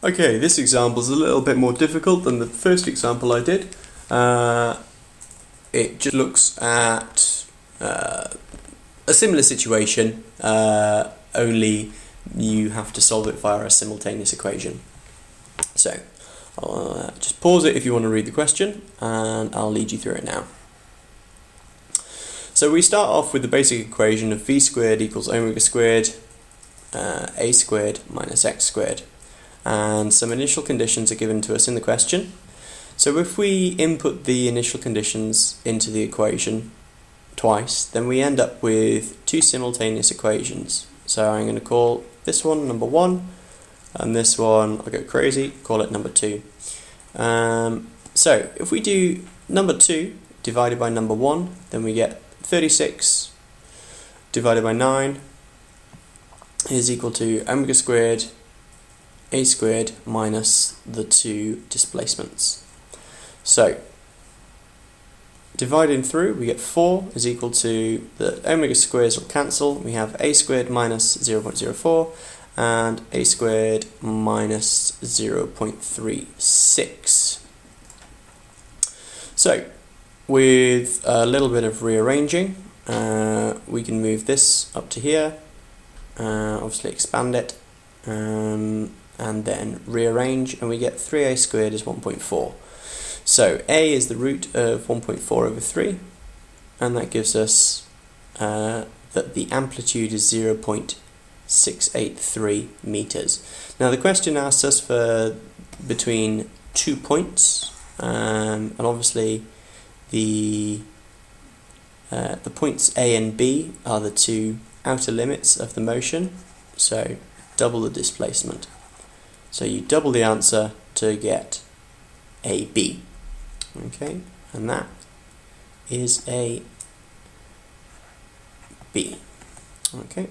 Okay, this example is a little bit more difficult than the first example I did. It just looks at a similar situation, only you have to solve it via a simultaneous equation. So, I'll just pause it if you want to read the question, and I'll lead you through it now. So we start off with the basic equation of v squared equals omega squared, a squared minus x squared. And some initial conditions are given to us in the question. So if we input the initial conditions into the equation twice, then we end up with two simultaneous equations. So I'm going to call this one number 1, and this one, I'll go crazy, call it number 2. So if we do number 2 divided by number 1, then we get 36 divided by 9 is equal to omega squared a squared minus the two displacements. So, dividing through, we get 4 is equal to, the omega squares will cancel, we have a squared minus 0.04 and a squared minus 0.36. So, with a little bit of rearranging, we can move this up to here, obviously expand it, and then rearrange, and we get 3a squared is 1.4. So a is the root of 1.4 over 3, and that gives us that the amplitude is 0.683 meters. Now the question asks us for between 2 points, and obviously the points A and B are the two outer limits of the motion, so double the displacement. So you double the answer to get AB. Okay, and that is a B. Okay.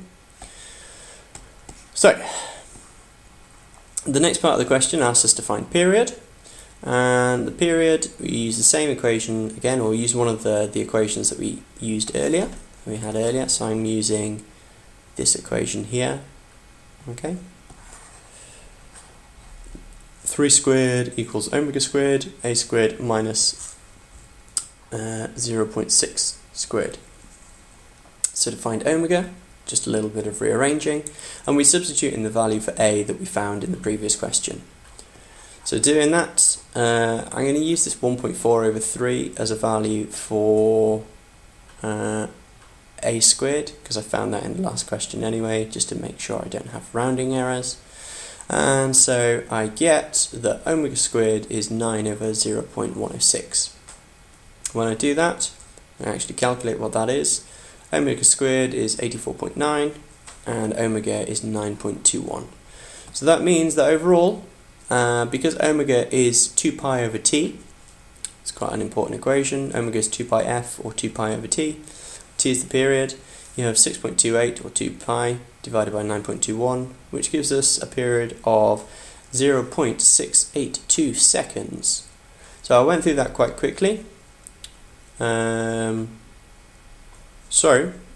So the next part of the question asks us to find period, and the period, we use the same equation again, or we use one of the equations that we used earlier. So I'm using this equation here. Okay. 3 squared equals omega squared, a squared minus 0.6 squared. So to find omega, just a little bit of rearranging, and we substitute in the value for a that we found in the previous question. So doing that, I'm going to use this 1.4 over 3 as a value for a squared, because I found that in the last question anyway, just to make sure I don't have rounding errors. And so I get that omega squared is 9 over 0.106. When I do that, I actually calculate what that is. Omega squared is 84.9 and omega is 9.21. So that means that overall, because omega is 2 pi over t, it's quite an important equation, omega is 2 pi f or 2 pi over t, t is the period, you have 6.28 or 2 pi divided by 9.21, which gives us a period of 0.682 seconds. So I went through that quite quickly. So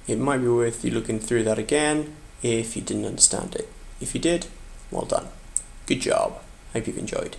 it might be worth you looking through that again if you didn't understand it. If you did, well done. Good job. Hope you've enjoyed.